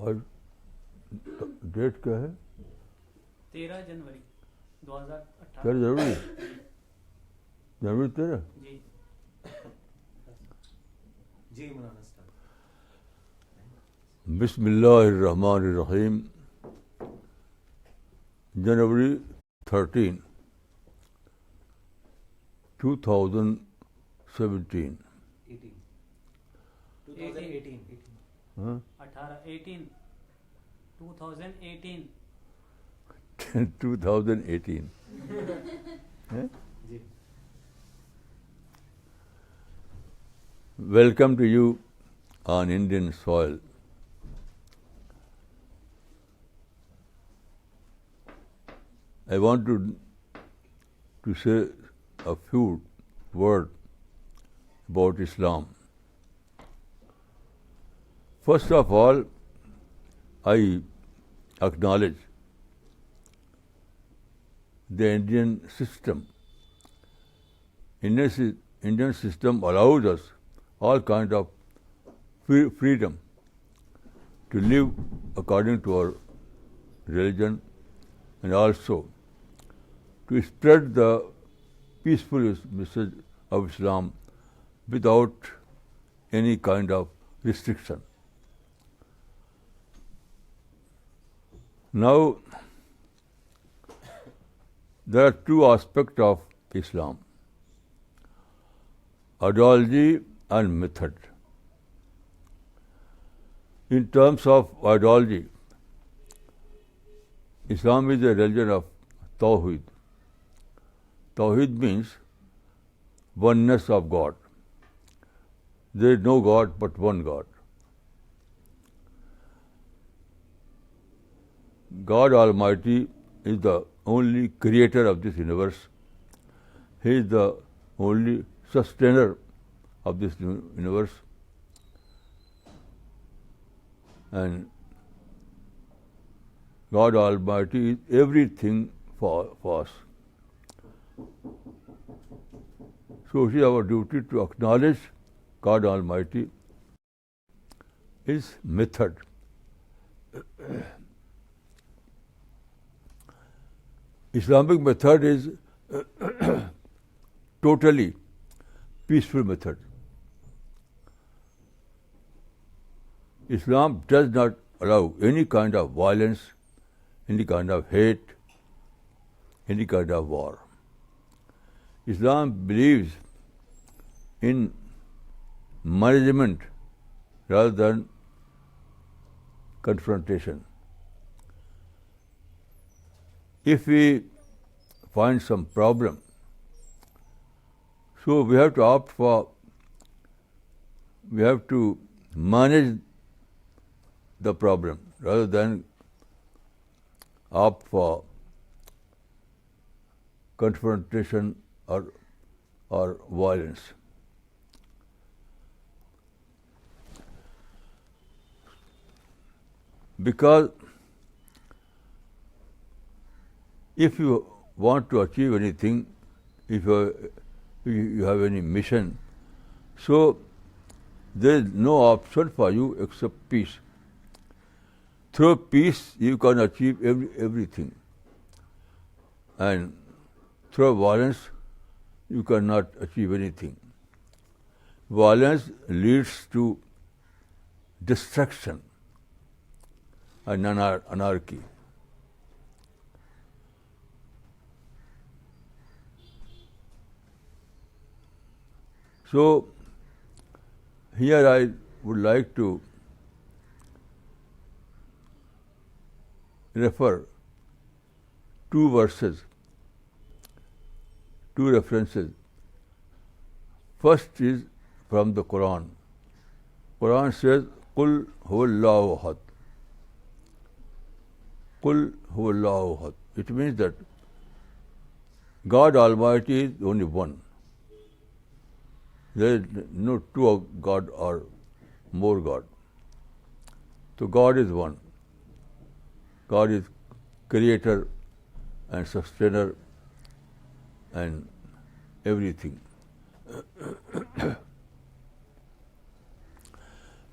और डेट क्या है? 13 जनवरी 2018। तेरह जनवरी, जनवरी 13। जी जी मौलाना साहब। बिस्मिल्लाहिर्रहमानिर्रहीम। जनवरी 13, 2017। 2018 हाँ 18 2018 2018 हैं? जी Welcome to you on Indian soil. I want to say a few words about Islam. First of all, I acknowledge the Indian system. Indian system allows us all kind of freedom to live according to our religion, and also to spread the peaceful message of Islam without any kind of restriction. Now, there are two aspects of Islam: ideology and method. In terms of ideology, Islam is a religion of Tawheed. Tawheed means oneness of God. There is no God but one God. God Almighty is the only creator of this universe. He is the only sustainer of this universe. And God Almighty is everything for us. So it is our duty to acknowledge God Almighty. His method. Islamic method is totally peaceful method. Islam does not allow any kind of violence, any kind of hate, any kind of war. Islam believes in management rather than confrontation. If we find some problem, so we have to manage the problem rather than opt for confrontation or violence. Because if you want to achieve anything, if you have any mission, so there is no option for you except peace. Through peace you can achieve everything, and through violence you cannot achieve anything. Violence leads to destruction and anarchy. So here I would like to refer two verses, two references. First is from the Quran. Quran says, "Qul huwallahu ahad." Qul huwallahu ahad. It means that God Almighty is only one. There is no two of God or more God. So God is one. God is creator and sustainer and everything.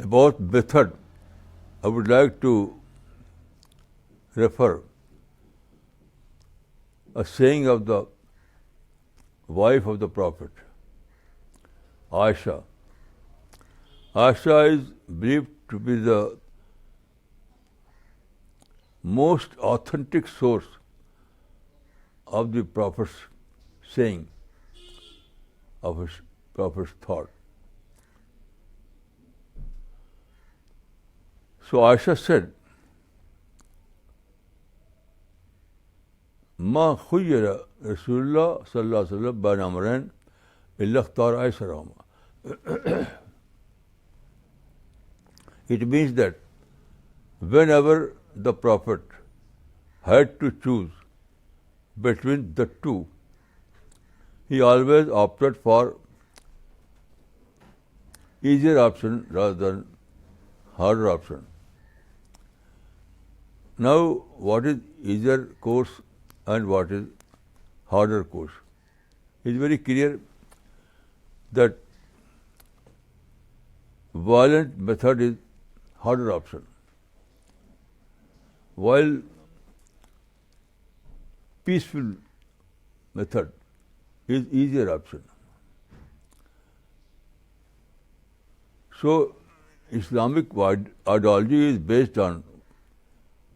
About method, I would like to refer a saying of the wife of the Prophet, Aisha. Aisha is believed to be the most authentic source of the Prophet's saying, of his Prophet's thought. So Aisha said, "Ma khuyyira Rasulullah sallallahu alaihi wasallam bain amrayn illa ikhtara aysarahuma." It means that whenever the Prophet had to choose between the two, he always opted for easier option rather than harder option. Now, what is easier course and what is harder course? It is very clear that violent method is harder option, while peaceful method is easier option. So, Islamic ideology is based on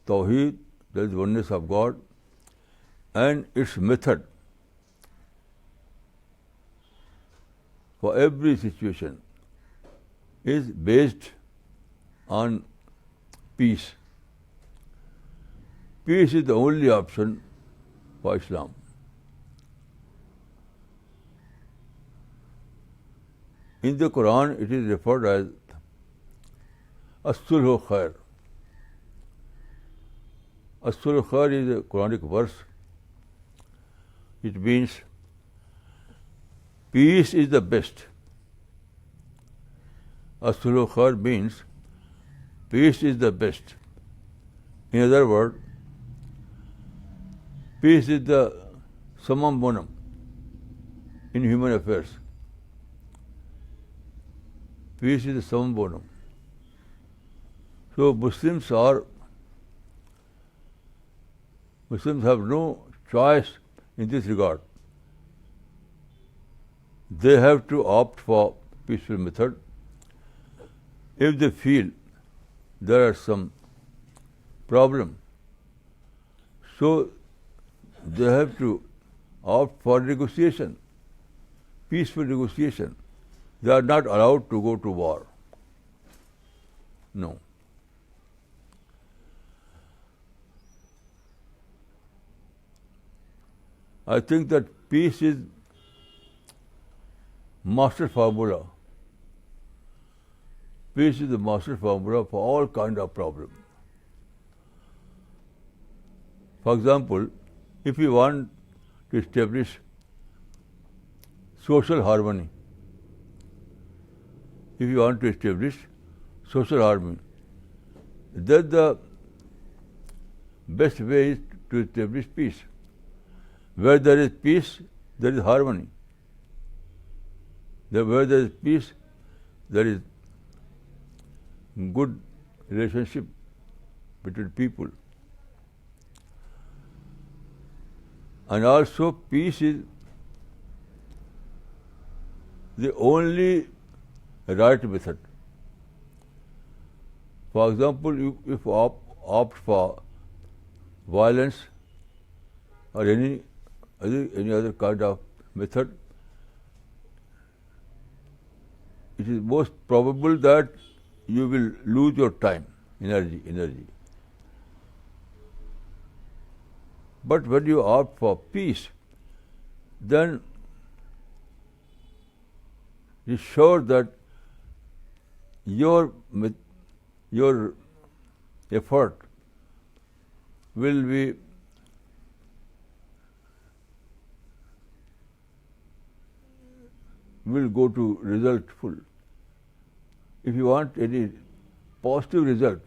Tawheed, that is oneness of God, and its method for every situation is based on peace. Peace is the only option for Islam. In the Quran, it is referred as as-sulhu khair. As-sulhu khair is a Quranic verse. It means peace is the best. As-sulhu khair means peace is the best. In other words, peace is the summum bonum in human affairs. Peace is the summum bonum. So Muslims have no choice in this regard. They have to opt for peaceful method. If they feel there are some problem, so they have to opt for negotiation, peaceful negotiation. They are not allowed to go to war. No. I think that peace is master formula. Peace is the master formula for all kind of problem. For example, if you want to establish social harmony, then the best way is to establish peace. Where there is peace, there is harmony. Where there is peace, there is good relationship between people. And also peace is the only right method. For example, if you opt for violence or any other kind of method, it is most probable that you will lose your time, energy. But when you opt for peace, then it is sure that your effort will go to resultful. If you want any positive result,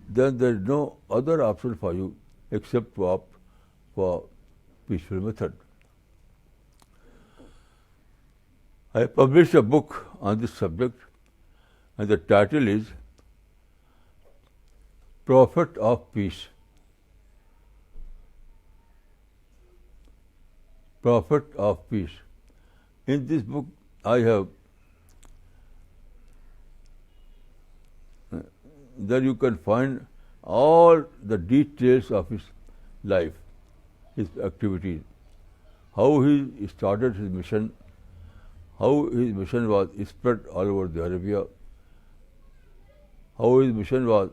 then there is no other option for you except to opt for peaceful method. I published a book on this subject, and the title is prophet of peace. Prophet of peace. In this book, I have there you can find all the details of his life, his activities, how he started his mission, how his mission was spread all over the Arabia, how his mission was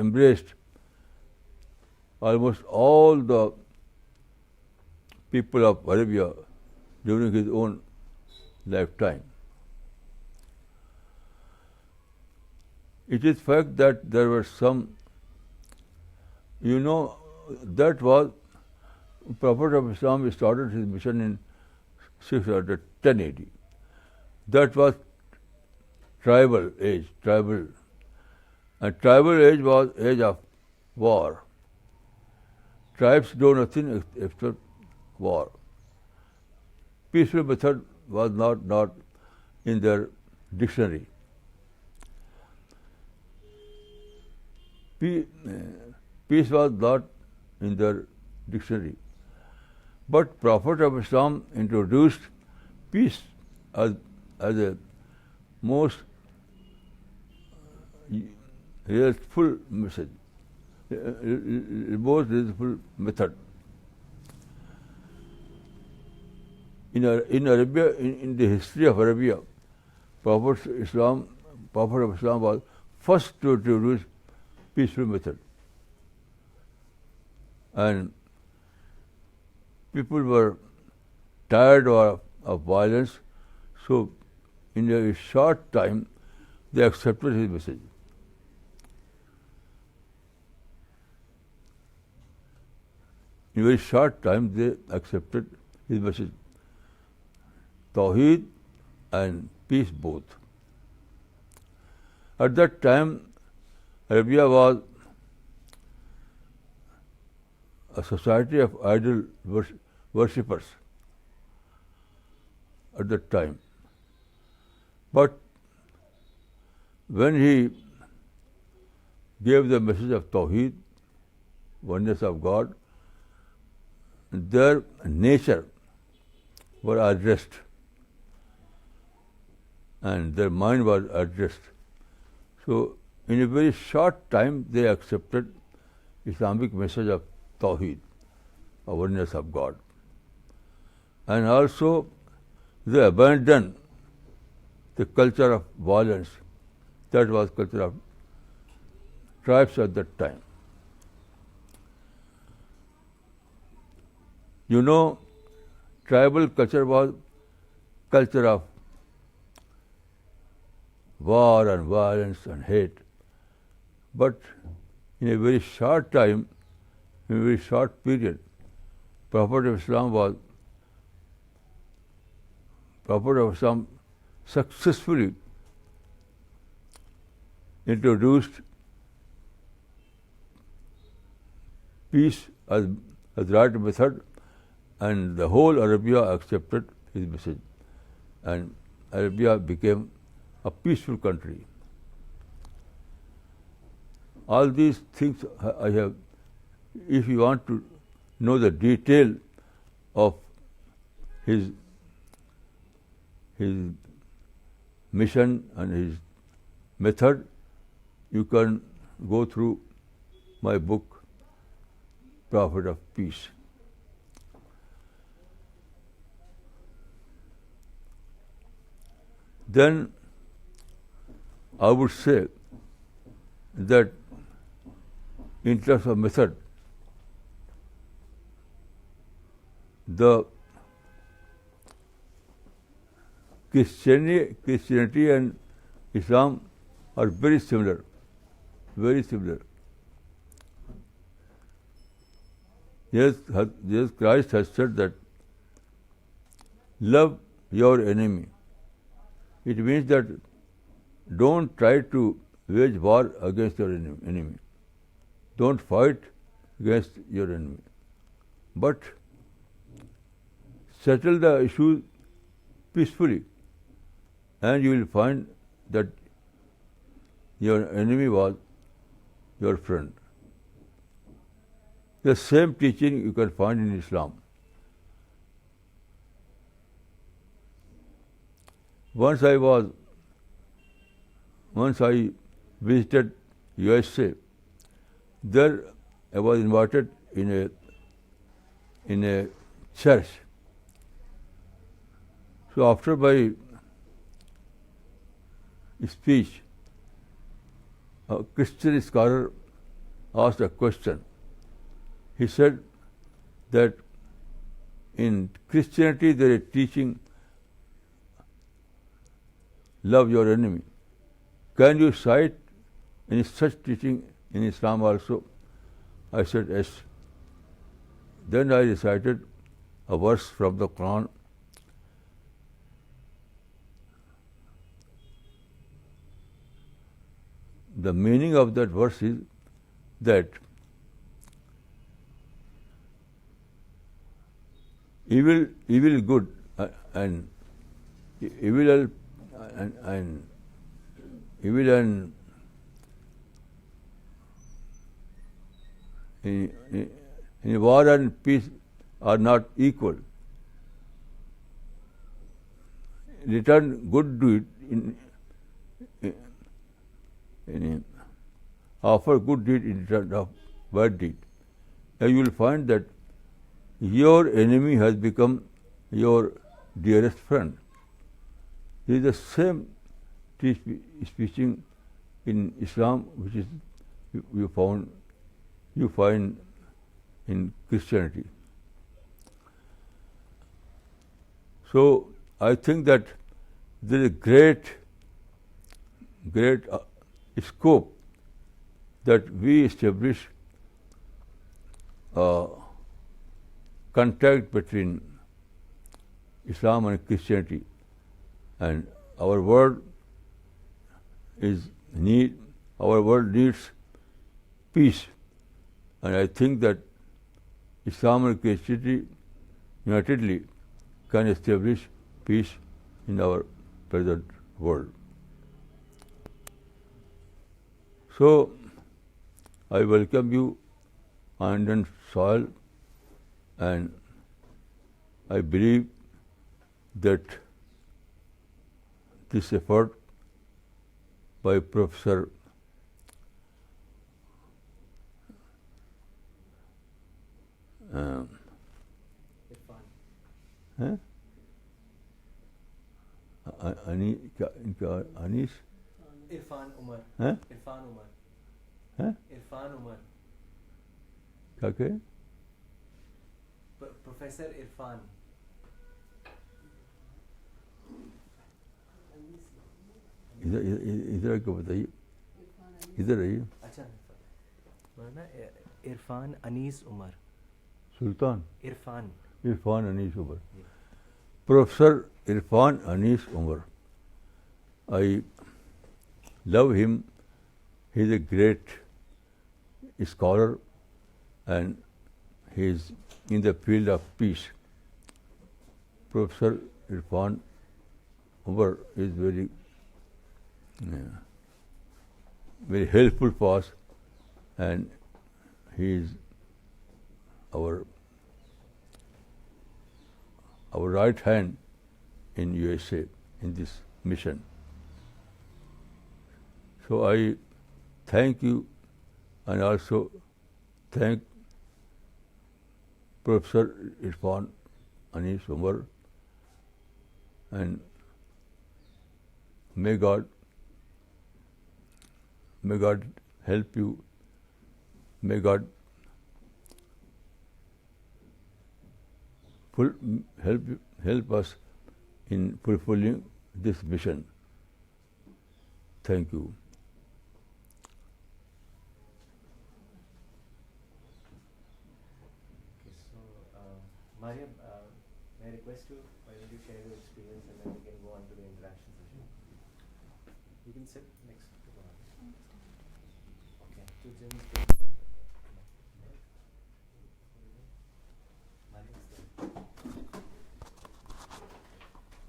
embraced almost all the people of Arabia during his own lifetime. It is fact that there were some, that was Prophet of Islam started his mission in 610 AD. That was tribal age, and tribal age was age of war. Tribes do nothing except war. Peaceful method was not in their dictionary. Peace was not in their dictionary. But Prophet of Islam introduced peace as a most useful message, most useful method. In Arabia, in the history of Arabia, Prophet of Islam was first to introduce peaceful method, and people were tired of violence, so in a short time they accepted his message. In a very short time they accepted his message. Tawheed and peace both. At that time, Arabia was a society of idol worshippers at that time. But when he gave the message of Tawheed, oneness of God, their nature were addressed and their mind was addressed. So in a very short time they accepted Islamic message of Tawheed, of oneness of God. And also they abandoned the culture of violence. That was culture of tribes at that time. Tribal culture was culture of war and violence and hate. But in a very short time, in a very short period, Prophet of Islam successfully introduced peace as right method, and the whole Arabia accepted his message, and Arabia became a peaceful country. All these things I have. If you want to know the detail of his mission and his method, you can go through my book, Prophet of Peace. Then I would say that in terms of method, the Christianity and Islam are very similar, very similar. Jesus Christ has said that love your enemy. It means that don't try to wage war against your enemy. Don't fight against your enemy. But settle the issues peacefully, and you will find that your enemy was your friend. The same teaching you can find in Islam. Once I visited USA. There I was invited in a church. So after my speech, a Christian scholar asked a question. He said that in Christianity there is teaching, love your enemy. Can you cite any such teaching in Islam also? I said yes. Then I recited a verse from the Quran. The meaning of that verse is that evil good and evil and in war and peace are not equal. Return good deed offer good deed in return of bad deed. Now you will find that your enemy has become your dearest friend. This is the same teaching in Islam, which is you find in Christianity. So I think that there is a great scope that we establish contact between Islam and Christianity, and our world needs peace, and I think that Islam and Christianity unitedly can establish peace in our present world. So I welcome you on Indian soil, and I believe that this effort by Professor Irfan Anees Irfan Umar हैं? इरफान उमर हैं? इरफान उमर क्या कहे? Professor Irfan इधर को बताइए, इधर रहिए. अच्छा ना इरफान अनीस उमर सुल्तान Irfan Anees Umar. Professor Irfan Anis Umar. I love him. He is a great scholar and he is in the field of peace. Professor Irfan Umar is very helpful for us, and he is our right hand in USA in this mission. So I thank you, and also thank Professor Irfan Anis Umar, and may God help you. May God help us in fulfilling this mission. Thank you. Okay, so Mariam, may I request you, why don't you share your experience and then we can go on to the interaction session. You can sit next to Mariam. Okay, to Jim's place.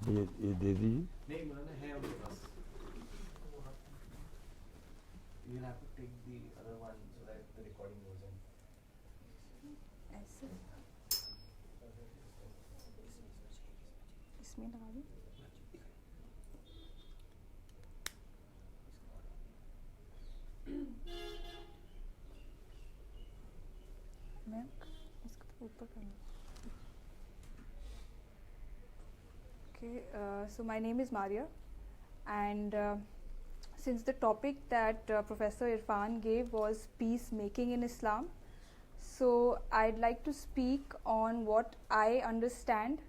ये दे दीजिए. नहीं मौलाना है उनके पास. We'll have to take the other one so that the recording goes in. ऐसे इसमें लगा दूँ मैं इसको ऊपर कर लूँ. Okay, so my name is Maria, and since the topic that Professor Irfan gave was peacemaking in Islam, so I'd like to speak on what I understand.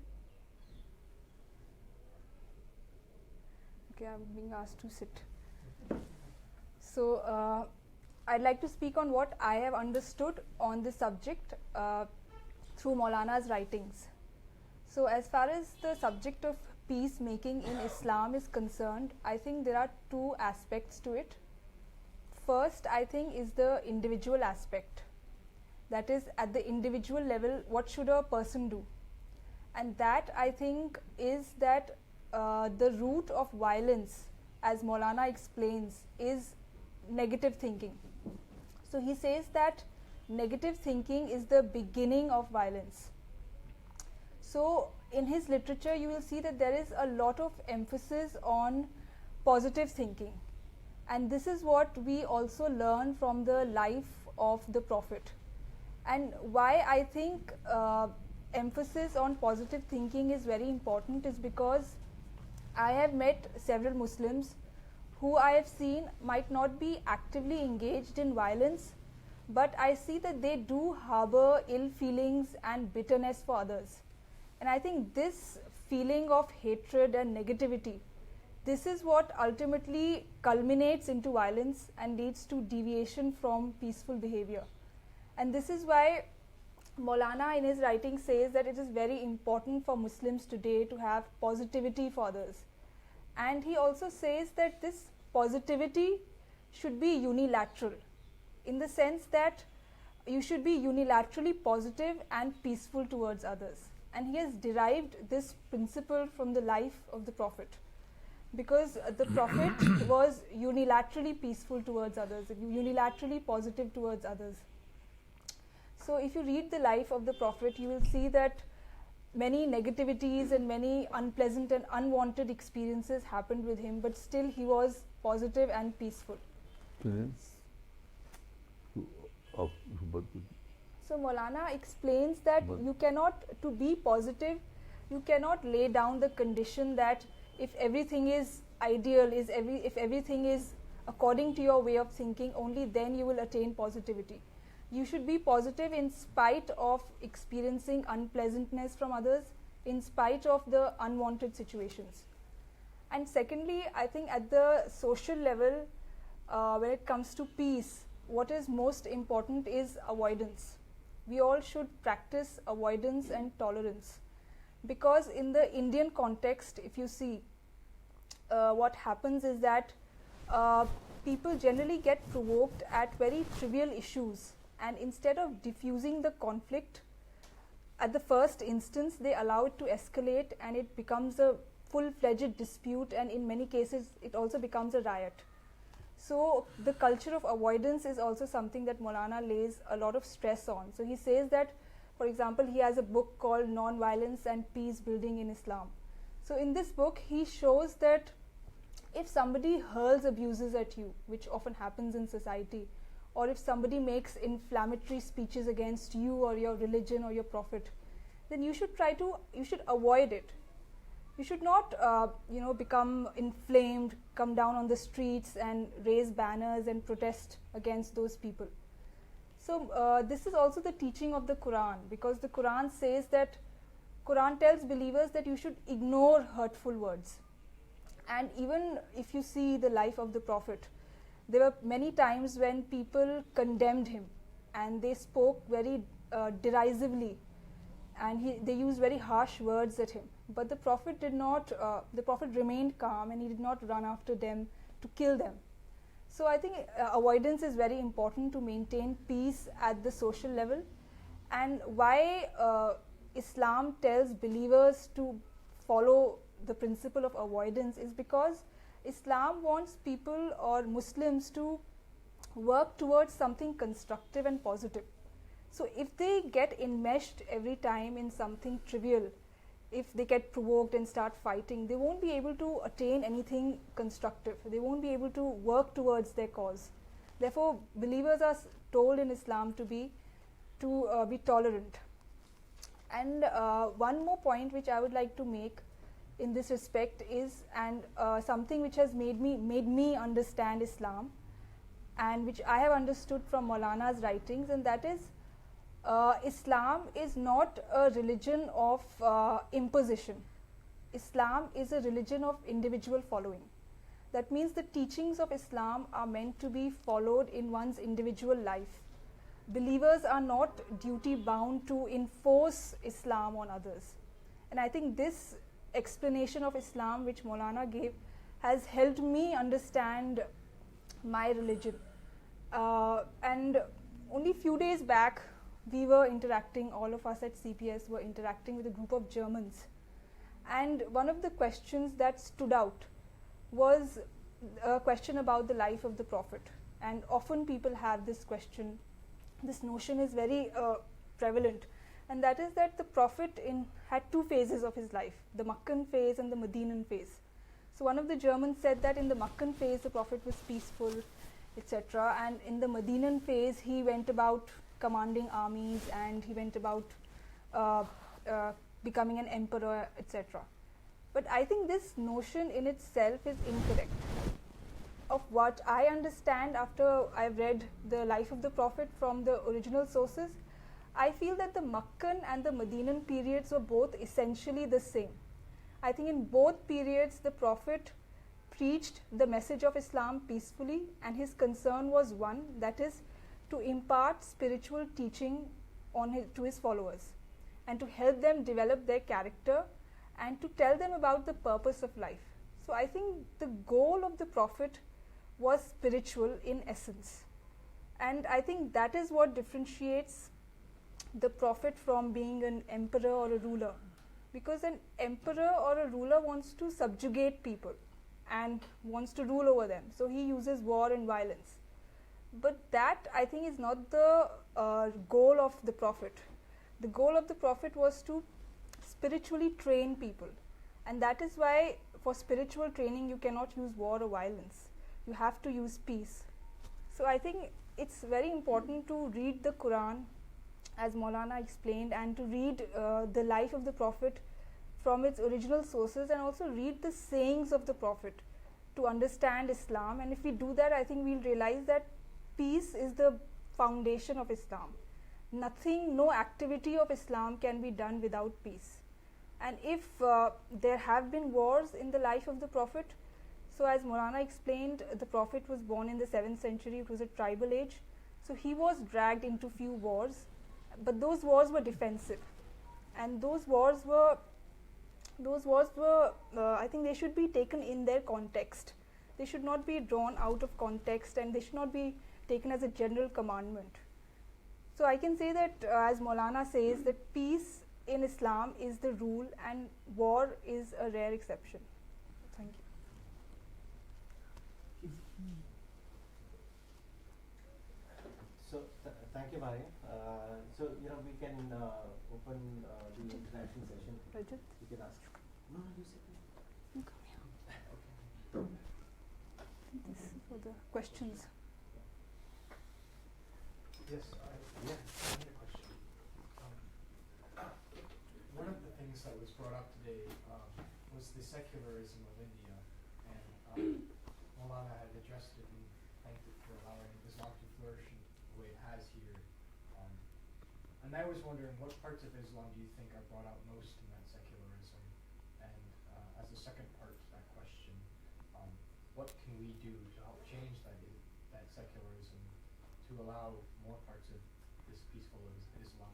Okay, I'm being asked to sit. So I'd like to speak on what I have understood on this subject through Maulana's writings. So as far as the subject of peacemaking in Islam is concerned, I think there are two aspects to it. First, I think, is the individual aspect. That is, at the individual level, what should a person do? And that, I think, is that the root of violence, as Maulana explains, is negative thinking. So he says that negative thinking is the beginning of violence. So in his literature you will see that there is a lot of emphasis on positive thinking, and this is what we also learn from the life of the Prophet. And why I think emphasis on positive thinking is very important is because I have met several Muslims who I have seen might not be actively engaged in violence, but I see that they do harbor ill feelings and bitterness for others. And I think this feeling of hatred and negativity, this is what ultimately culminates into violence and leads to deviation from peaceful behavior. And this is why Maulana in his writing says that it is very important for Muslims today to have positivity for others. And he also says that this positivity should be unilateral, in the sense that you should be unilaterally positive and peaceful towards others. And he has derived this principle from the life of the Prophet, because the Prophet was unilaterally peaceful towards others, unilaterally positive towards others. So if you read the life of the Prophet, you will see that many negativities and many unpleasant and unwanted experiences happened with him, but still he was positive and peaceful. So Maulana explains that you cannot, to be positive, you cannot lay down the condition that if everything is ideal, if everything is according to your way of thinking, only then you will attain positivity. You should be positive in spite of experiencing unpleasantness from others, in spite of the unwanted situations. And secondly, I think at the social level, when it comes to peace, what is most important is avoidance. We all should practice avoidance and tolerance, because in the Indian context, if you see, what happens is that people generally get provoked at very trivial issues, and instead of diffusing the conflict at the first instance, they allow it to escalate and it becomes a full-fledged dispute, and in many cases it also becomes a riot. So the culture of avoidance is also something that Maulana lays a lot of stress on. So he says that, for example, he has a book called Non-Violence and Peace Building in Islam. So in this book he shows that if somebody hurls abuses at you, which often happens in society, or if somebody makes inflammatory speeches against you or your religion or your Prophet, then you should avoid it. You should not become inflamed, come down on the streets and raise banners and protest against those people. So this is also the teaching of the Quran, because the Quran says that, Quran tells believers that you should ignore hurtful words. And even if you see the life of the Prophet, there were many times when people condemned him and they spoke very derisively, and they used very harsh words at him. But the Prophet did not, the Prophet remained calm and he did not run after them to kill them. So I think avoidance is very important to maintain peace at the social level. And why Islam tells believers to follow the principle of avoidance is because Islam wants people or Muslims to work towards something constructive and positive. So if they get enmeshed every time in something trivial, if they get provoked and start fighting, they won't be able to attain anything constructive. They won't be able to work towards their cause. Therefore, believers are told in Islam to be tolerant. And one more point which I would like to make in this respect is, and something which has made me understand Islam, and which I have understood from Maulana's writings, and that is Islam is not a religion of imposition. Islam is a religion of individual following. That means the teachings of Islam are meant to be followed in one's individual life. Believers are not duty bound to enforce Islam on others. And I think this explanation of Islam which Maulana gave has helped me understand my religion. And only few days back, we were interacting, all of us at CPS were interacting with a group of Germans. And one of the questions that stood out was a question about the life of the Prophet. And often people have this question, this notion is very prevalent, and that is that the Prophet had two phases of his life, the Makkan phase and the Medinan phase. So one of the Germans said that in the Makkan phase the Prophet was peaceful, etc., and in the Medinan phase he went about commanding armies and he went about becoming an emperor, etc. But I think this notion in itself is incorrect. Of what I understand after I've read the life of the Prophet from the original sources, I feel that the Makkan and the Medinan periods were both essentially the same. I think in both periods the Prophet preached the message of Islam peacefully, and his concern was one, that is to impart spiritual teaching to his followers and to help them develop their character and to tell them about the purpose of life. So I think the goal of the Prophet was spiritual in essence, and I think that is what differentiates the Prophet from being an emperor or a ruler, because an emperor or a ruler wants to subjugate people and wants to rule over them, so he uses war and violence. But that, I think, is not the goal of the Prophet. The goal of the Prophet was to spiritually train people, and that is why for spiritual training you cannot use war or violence. You have to use peace. So I think it's very important to read the Quran, as Maulana explained, and to read the life of the Prophet from its original sources, and also read the sayings of the Prophet to understand Islam. And if we do that, I think we'll realize that peace is the foundation of Islam. No activity of Islam can be done without peace. And if there have been wars in the life of the Prophet, so as Maulana explained, the Prophet was born in the 7th century, it was a tribal age, so he was dragged into few wars, but those wars were defensive, and those wars were I think they should be taken in their context. They should not be drawn out of context, and they should not be taken as a general commandment. So I can say that as Maulana says, that peace in Islam is the rule and war is a rare exception. Thank you. So thank you, Maria. So we can open the interaction session. Rajat? You can ask. No, you sit there. You come here. This is for the questions. Yes, I had a question. One of the things that was brought up today was the secularism of India, and Maulana had addressed it and thanked it for allowing Islam to flourish in the way it has here. And I was wondering, what parts of Islam do you think are brought out most in that secularism? And as a second part to that question, what can we do to help change that secularism to allow more parts of this peaceful Islam